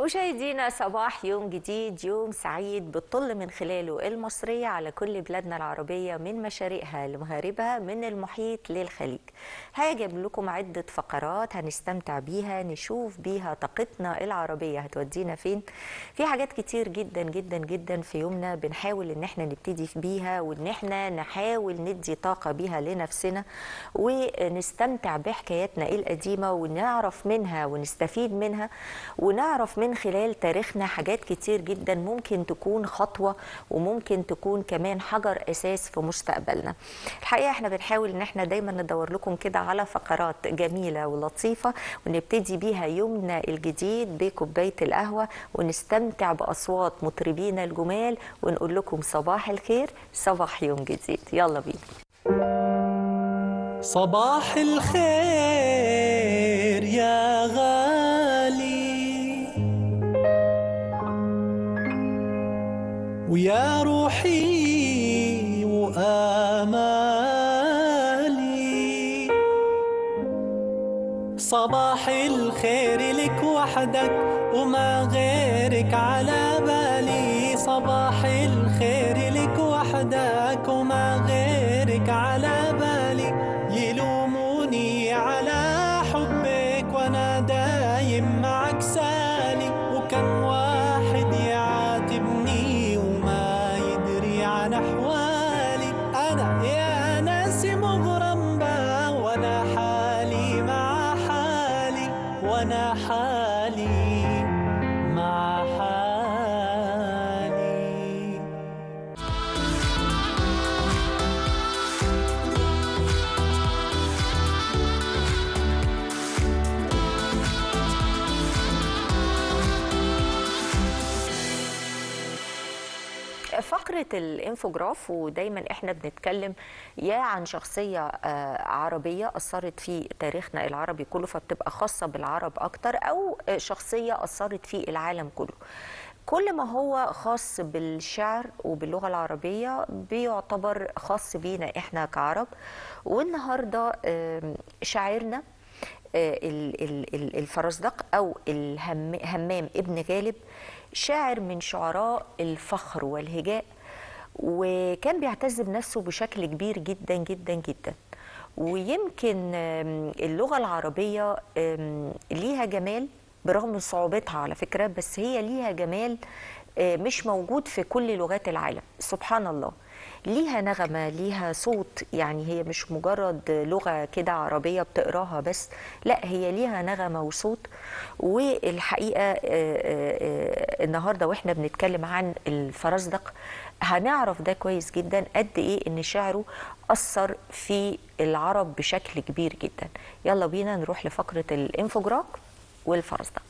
مشاهدينا صباح يوم جديد، يوم سعيد بتطل من خلاله المصرية على كل بلادنا العربية من مشارقها لمغاربها من المحيط للخليج. هاجم لكم عدة فقرات هنستمتع بيها، نشوف بيها طاقتنا العربية هتودينا فين. في حاجات كتير جدا جدا جدا في يومنا بنحاول ان احنا نبتدي بيها، وان احنا نحاول ندي طاقة بيها لنفسنا ونستمتع بحكاياتنا القديمة ونعرف منها ونستفيد منها، ونعرف من خلال تاريخنا حاجات كتير جدا ممكن تكون خطوة وممكن تكون كمان حجر أساس في مستقبلنا. الحقيقة احنا بنحاول ان احنا دايما ندور لكم كده على فقرات جميلة ولطيفة ونبتدي بيها يومنا الجديد بكوباية القهوة ونستمتع بأصوات مطربين الجمال ونقول لكم صباح الخير، صباح يوم جديد. يلا بينا. صباح الخير يا غالي ويا روحي وآمالي، صباح الخير لك وحدك وما غيرك على بالي، صباح الخير لك وحدك وما غيرك على بالي، يلوموني على حبك وانا دايم معك سالي، وكم واحد يعاتبني وما يدري عن احوالي، انا يا ناسي مغرم بها وانا حالي مع حالي، وانا حالي مع حالي. فقرة الانفوجراف، ودايما احنا بنتكلم يا عن شخصية عربية أثرت في تاريخنا العربي كله فبتبقى خاصة بالعرب أكتر، أو شخصية أثرت في العالم كله. كل ما هو خاص بالشعر وباللغة العربية بيعتبر خاص بينا احنا كعرب. والنهاردة شاعرنا الفرزدق أو همام ابن غالب، شاعر من شعراء الفخر والهجاء، وكان بيعتز بنفسه بشكل كبير جدا جدا جدا. ويمكن اللغة العربية ليها جمال برغم من صعوبتها على فكرة، بس هي ليها جمال مش موجود في كل لغات العالم. سبحان الله، ليها نغمة، ليها صوت، يعني هي مش مجرد لغة كده عربية بتقراها بس، لا هي ليها نغمة وصوت. والحقيقة النهاردة واحنا بنتكلم عن الفرزدق هنعرف ده كويس جدا قد ايه ان شعره أثر في العرب بشكل كبير جدا. يلا بينا نروح لفقرة الانفوجراف والفرزدق.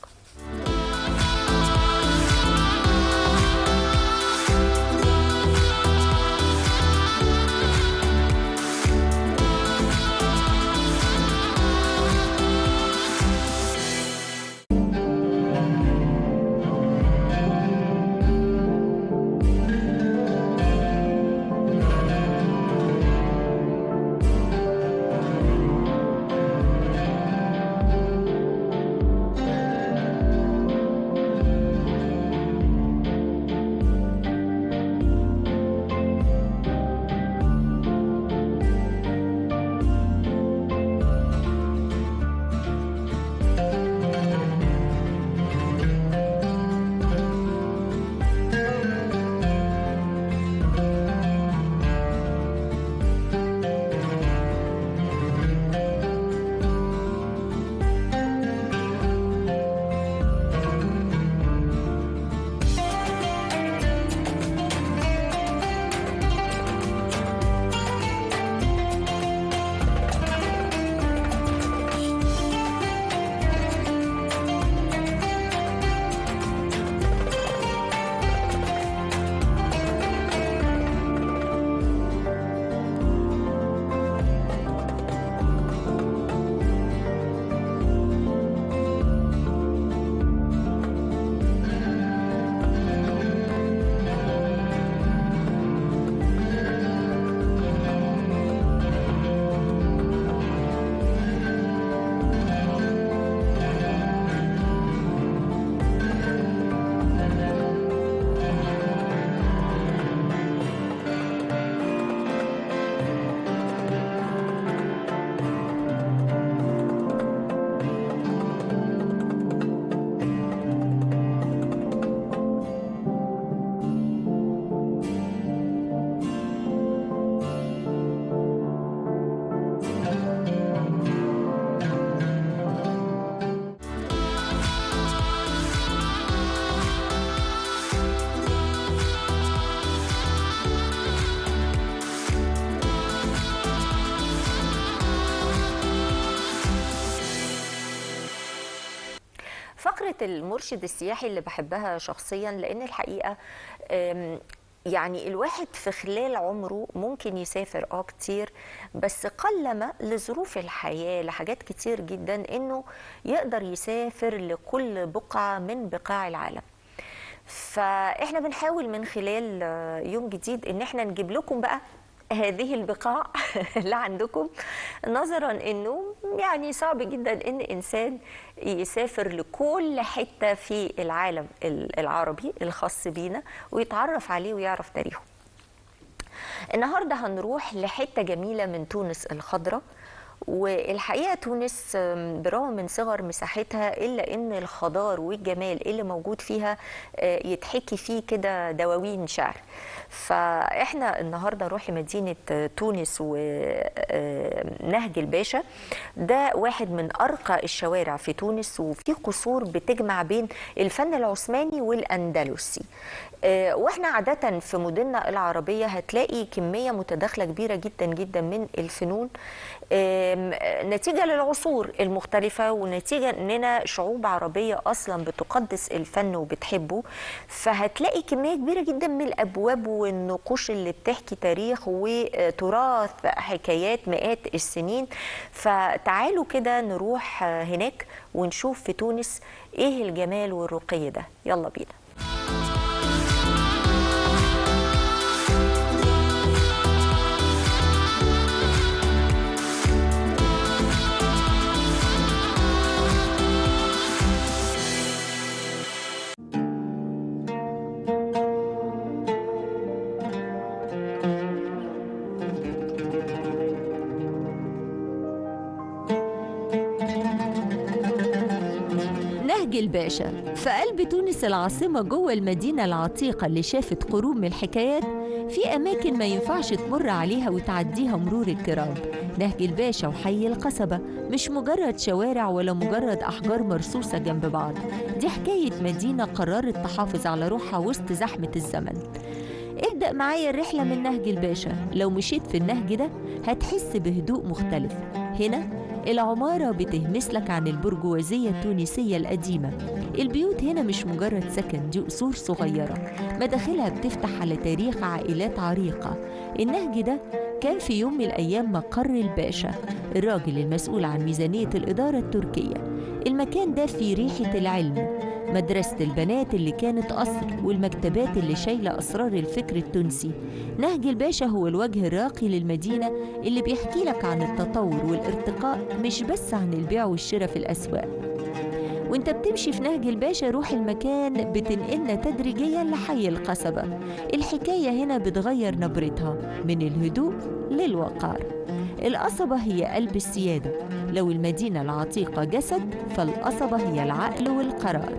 فقرة المرشد السياحي اللي بحبها شخصيا، لأن الحقيقة يعني الواحد في خلال عمره ممكن يسافر كتير، بس قلما لظروف الحياة لحاجات كتير جدا انه يقدر يسافر لكل بقعة من بقاع العالم. فاحنا بنحاول من خلال يوم جديد ان احنا نجيب لكم بقى هذه البقاع اللي عندكم، نظرا انه يعني صعب جدا ان انسان يسافر لكل حتة في العالم العربي الخاص بينا ويتعرف عليه ويعرف تاريخه. النهاردة هنروح لحتة جميلة من تونس الخضراء، والحقيقة تونس برغم من صغر مساحتها إلا إن الخضار والجمال اللي موجود فيها يتحكي فيه كده دواوين شعر. فإحنا النهاردة نروح لمدينة تونس ونهج الباشا. ده واحد من أرقى الشوارع في تونس، وفيه قصور بتجمع بين الفن العثماني والأندلسي. واحنا عادة في مدننا العربية هتلاقي كمية متداخلة كبيرة جدا جدا من الفنون، نتيجة للعصور المختلفة ونتيجة اننا شعوب عربية اصلا بتقدس الفن وبتحبه. فهتلاقي كمية كبيرة جدا من الابواب والنقوش اللي بتحكي تاريخ وتراث حكايات مئات السنين. فتعالوا كده نروح هناك ونشوف في تونس ايه الجمال والرقي ده. يلا بينا. نهج الباشا في قلب تونس العاصمة، جوه المدينة العتيقة اللي شافت قرون من الحكايات. في أماكن ما ينفعش تمر عليها وتعديها مرور الكرام. نهج الباشا وحي القصبة مش مجرد شوارع ولا مجرد أحجار مرصوصة جنب بعض، دي حكاية مدينة قررت تحافظ على روحها وسط زحمة الزمن. ابدأ معايا الرحلة من نهج الباشا. لو مشيت في النهج ده هتحس بهدوء مختلف. هنا العمارة بتهمس لك عن البرجوازية التونسية القديمة. البيوت هنا مش مجرد سكن، دي قصور صغيرة مداخلها بتفتح على تاريخ عائلات عريقة. النهج ده كان في يوم من الأيام مقر الباشا، الراجل المسؤول عن ميزانية الإدارة التركية. المكان ده فيه ريحة العلم، مدرسة البنات اللي كانت قصر، والمكتبات اللي شايلة أسرار الفكر التونسي. نهج الباشا هو الوجه الراقي للمدينة اللي بيحكي لك عن التطور والارتقاء، مش بس عن البيع والشراء في الأسواق. وانت بتمشي في نهج الباشا روح المكان بتنقلنا تدريجيا لحي القصبة. الحكاية هنا بتغير نبرتها من الهدوء للوقار. القصبة هي قلب السيادة. لو المدينة العتيقة جسد، فالقصبة هي العقل والقرار.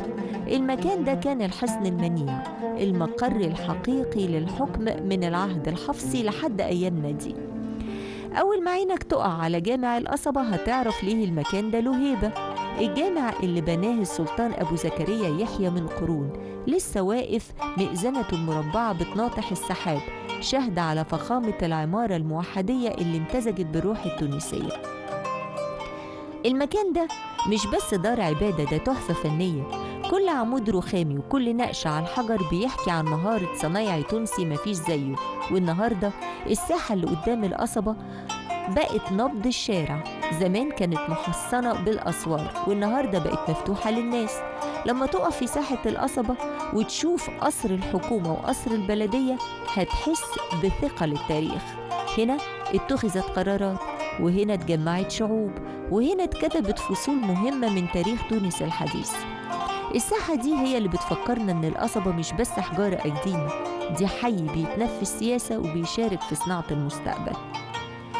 المكان ده كان الحصن المنيع، المقر الحقيقي للحكم من العهد الحفصي لحد أيامنا دي. أول ما عينك تقع على جامع القصبة هتعرف ليه المكان ده له هيبة. الجامع اللي بناه السلطان أبو زكريا يحيى من قرون لسه واقف، مئذنة مربعة بتناطح السحاب، شهد على فخامة العمارة الموحدية اللي امتزجت بالروح التونسية. المكان ده مش بس دار عبادة، ده تحفة فنية. كل عمود رخامي وكل نقش على الحجر بيحكي عن مهارة صنايعي تونسي مفيش زيه. والنهاردة الساحة اللي قدام القصبة بقت نبض الشارع. زمان كانت محصنة بالأسوار، والنهاردة بقت مفتوحة للناس. لما تقف في ساحة القصبة وتشوف قصر الحكومة وقصر البلدية هتحس بثقل التاريخ. هنا اتخذت قرارات، وهنا اتجمعت شعوب، وهنا اتكتبت فصول مهمة من تاريخ تونس الحديث. الساحة دي هي اللي بتفكرنا إن القصبة مش بس حجارة قديمة، دي حي بيتنفس سياسة وبيشارك في صناعة المستقبل.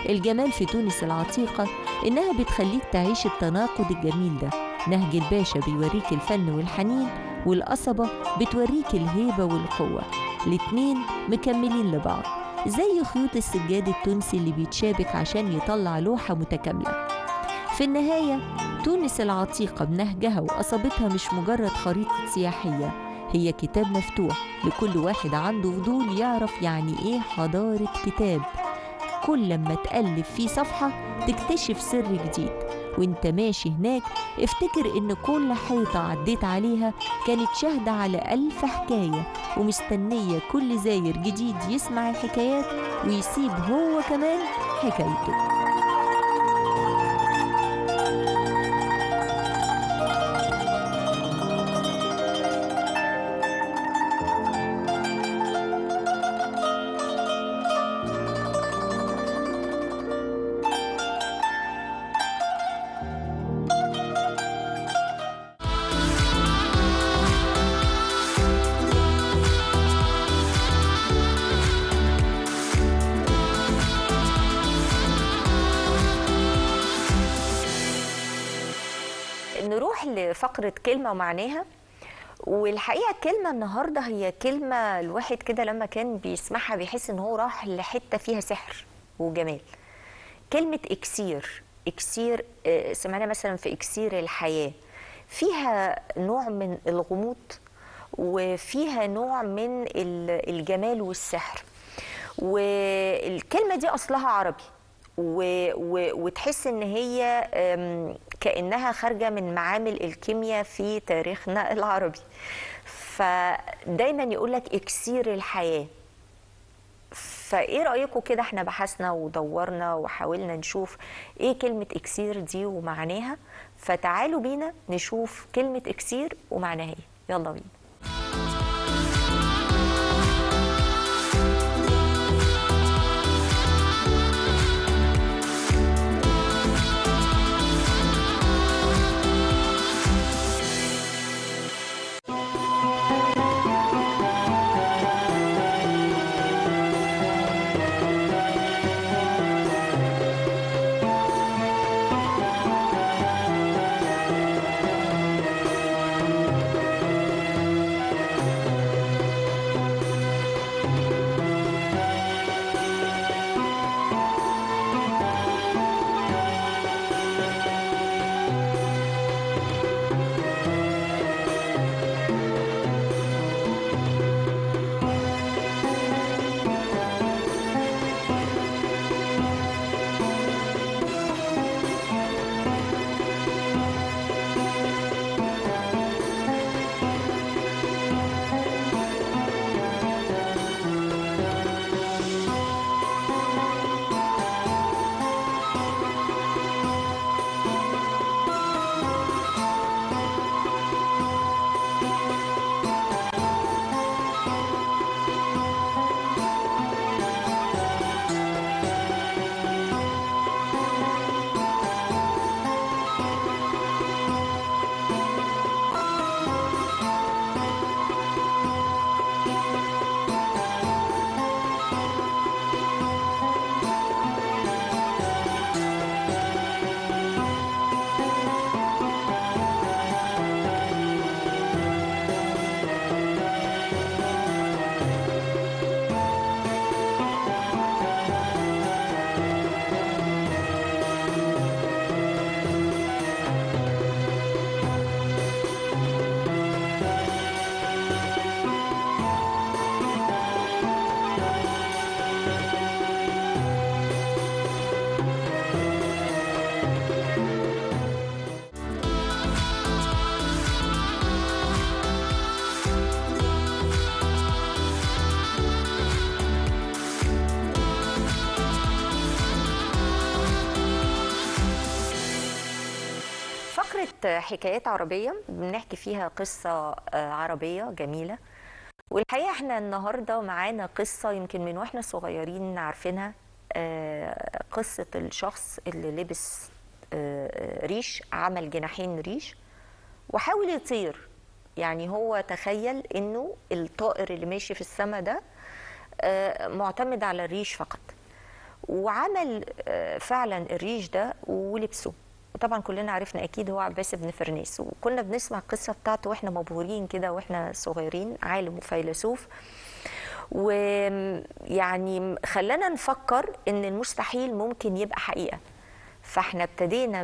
الجمال في تونس العتيقة إنها بتخليك تعيش التناقض الجميل ده. نهج الباشا بيوريك الفن والحنين، والقصبة بتوريك الهيبة والقوة. الاتنين مكملين لبعض زي خيوط السجاد التونسي اللي بيتشابك عشان يطلع لوحة متكاملة. في النهاية تونس العتيقة بنهجها وقصبتها مش مجرد خريطة سياحية، هي كتاب مفتوح لكل واحد عنده فضول يعرف يعني إيه حضارة كتاب. كل لما تقلب فيه صفحة تكتشف سر جديد، وانت ماشي هناك افتكر ان كل حيطة عديت عليها كانت شاهدة على 1000 حكاية، ومستنية كل زاير جديد يسمع الحكايات ويسيب هو كمان حكايته. نروح لفقرة كلمة ومعناها. والحقيقة الكلمة النهاردة هي كلمة الواحد كده لما كان بيسمعها بيحس ان هو راح لحتة فيها سحر وجمال. كلمة إكسير. إكسير سمعنا مثلا في إكسير الحياة، فيها نوع من الغموض وفيها نوع من الجمال والسحر. والكلمة دي أصلها عربي وتحس ان هي كأنها خارجة من معامل الكيمياء في تاريخنا العربي. فدايما يقولك إكسير الحياة. فايه رأيكم كده؟ احنا بحثنا ودورنا وحاولنا نشوف ايه كلمة إكسير دي ومعناها، فتعالوا بينا نشوف كلمة إكسير ومعناها ايه. يلا بينا. فقرة حكايات عربية بنحكي فيها قصة عربية جميلة. والحقيقة احنا النهاردة معانا قصة يمكن من واحنا صغيرين عارفينها، قصة الشخص اللي لبس ريش، عمل جناحين ريش وحاول يطير. يعني هو تخيل انه الطائر اللي ماشي في السماء ده معتمد على الريش فقط، وعمل فعلا الريش ده ولبسه. وطبعا كلنا عرفنا اكيد هو عباس بن فرناس، وكنا بنسمع القصه بتاعته واحنا مبهورين كده واحنا صغيرين، عالم وفيلسوف. ويعني خلانا نفكر ان المستحيل ممكن يبقى حقيقه. فاحنا ابتدينا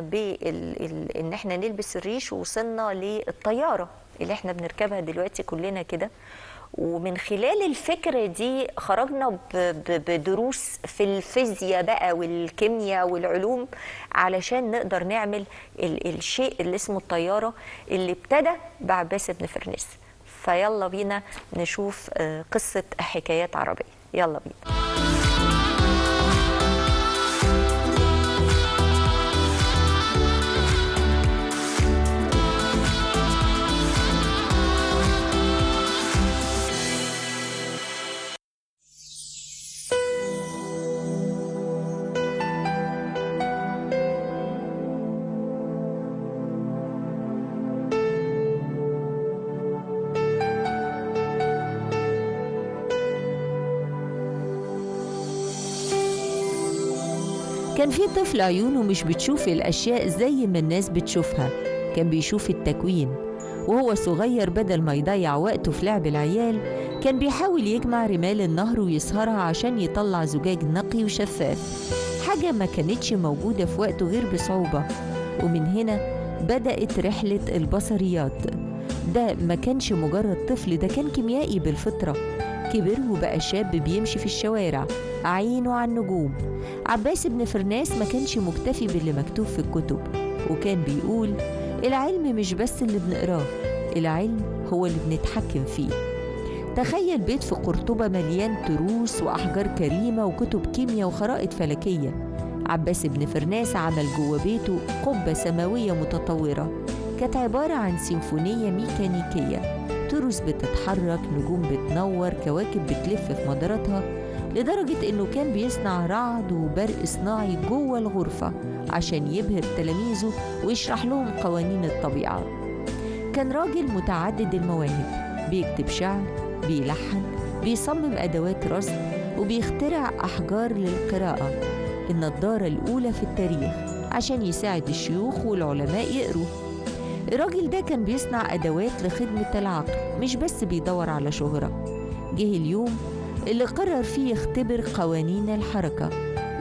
ان احنا نلبس الريش ووصلنا للطياره اللي احنا بنركبها دلوقتي كلنا كده. ومن خلال الفكرة دي خرجنا بدروس في الفيزياء بقى والكيمياء والعلوم علشان نقدر نعمل الشيء اللي اسمه الطيارة اللي ابتدى بعباس بن فرناس. فيلا بينا نشوف قصة حكايات عربية. يلا بينا. كان في طفل عيونه مش بتشوف الأشياء زي ما الناس بتشوفها، كان بيشوف التكوين. وهو صغير بدل ما يضيع وقته في لعب العيال كان بيحاول يجمع رمال النهر ويسهرها عشان يطلع زجاج نقي وشفاف، حاجة ما كانتش موجودة في وقته غير بصعوبة. ومن هنا بدأت رحلة البصريات. ده ما كانش مجرد طفل، ده كان كيميائي بالفطرة. كبر وبقى شاب بيمشي في الشوارع عينه على النجوم. عباس بن فرناس ما كانش مكتفي باللي مكتوب في الكتب، وكان بيقول العلم مش بس اللي بنقراه، العلم هو اللي بنتحكم فيه. تخيل بيت في قرطبة مليان تروس وأحجار كريمة وكتب كيمياء وخرائط فلكية. عباس بن فرناس عمل جوه بيته قبة سماوية متطورة، كانت عبارة عن سيمفونية ميكانيكية، تروس بتتحرك، نجوم بتنور، كواكب بتلف في مداراتها، لدرجة إنه كان بيصنع رعد وبرق صناعي جوه الغرفة عشان يبهر تلاميذه ويشرح لهم قوانين الطبيعة. كان راجل متعدد المواهب، بيكتب شعر، بيلحن، بيصمم أدوات رصد، وبيخترع أحجار للقراءة، النضارة الأولى في التاريخ عشان يساعد الشيوخ والعلماء يقروا. الراجل ده كان بيصنع أدوات لخدمة العقل، مش بس بيدور على شهرة. جه اليوم اللي قرر فيه يختبر قوانين الحركة،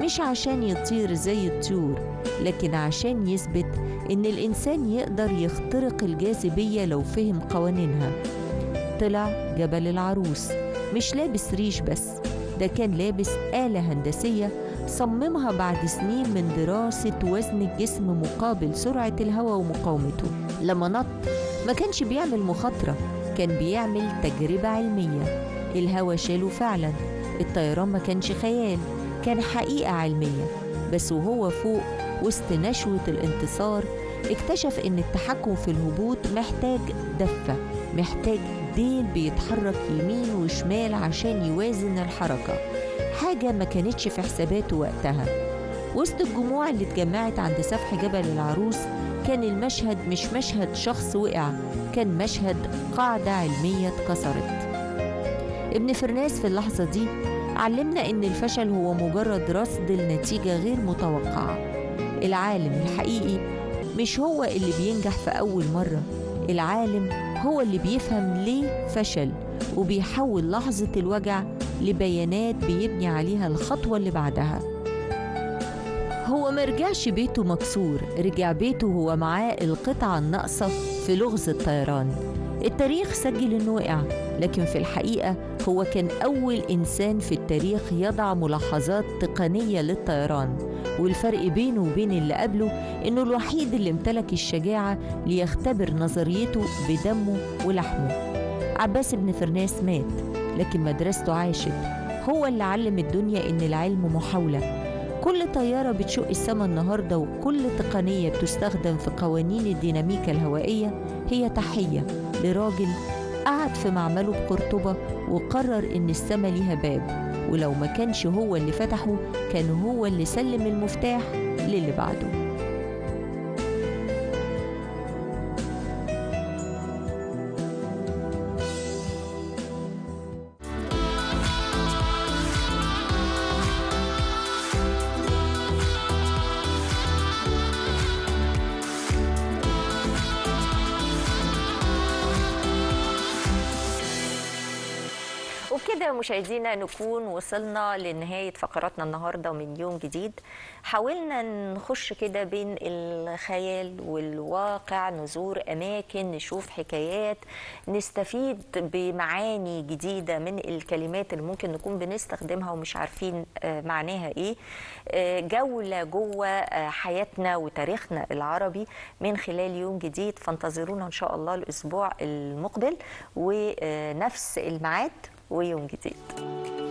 مش عشان يطير زي الطيور، لكن عشان يثبت إن الإنسان يقدر يخترق الجاذبية لو فهم قوانينها. طلع جبل العروس مش لابس ريش بس، ده كان لابس آلة هندسية صممها بعد سنين من دراسة وزن الجسم مقابل سرعة الهواء ومقاومته. لما نط ما كانش بيعمل مخاطرة، كان بيعمل تجربة علمية. الهوا شاله فعلا، الطيران ما كانش خيال، كان حقيقة علمية. بس وهو فوق وسط نشوة الانتصار اكتشف ان التحكم في الهبوط محتاج دفة، محتاج ديل بيتحرك يمين وشمال عشان يوازن الحركة، حاجة ما كانتش في حساباته وقتها. وسط الجموع اللي اتجمعت عند سفح جبل العروس كان المشهد مش مشهد شخص وقع، كان مشهد قاعدة علمية اتكسرت. ابن فرناس في اللحظة دي علمنا إن الفشل هو مجرد رصد لنتيجة غير متوقعة. العالم الحقيقي مش هو اللي بينجح في أول مرة، العالم هو اللي بيفهم ليه فشل وبيحول لحظة الوجع لبيانات بيبني عليها الخطوة اللي بعدها. هو مرجعش بيته مكسور، رجع بيته هو معاه القطعة الناقصة في لغز الطيران. التاريخ سجل إنه وقع، لكن في الحقيقة هو كان أول إنسان في التاريخ يضع ملاحظات تقنية للطيران، والفرق بينه وبين اللي قبله إنه الوحيد اللي امتلك الشجاعة ليختبر نظريته بدمه ولحمه. عباس بن فرناس مات، لكن مدرسته عاشت. هو اللي علم الدنيا إن العلم محاولة. كل طيارة بتشق السما النهاردة وكل تقنية بتستخدم في قوانين الديناميكا الهوائية هي تحية لراجل قعد في معمله بقرطبة وقرر إن السما ليها باب، ولو ما كانش هو اللي فتحه كان هو اللي سلم المفتاح للي بعده. وبكده مشاهدينا نكون وصلنا لنهاية فقراتنا النهاردة من يوم جديد. حاولنا نخش كده بين الخيال والواقع، نزور أماكن، نشوف حكايات، نستفيد بمعاني جديدة من الكلمات اللي ممكن نكون بنستخدمها ومش عارفين معناها إيه. جولة جوه حياتنا وتاريخنا العربي من خلال يوم جديد. فانتظرونا إن شاء الله الأسبوع المقبل ونفس الميعاد ويوم جديد.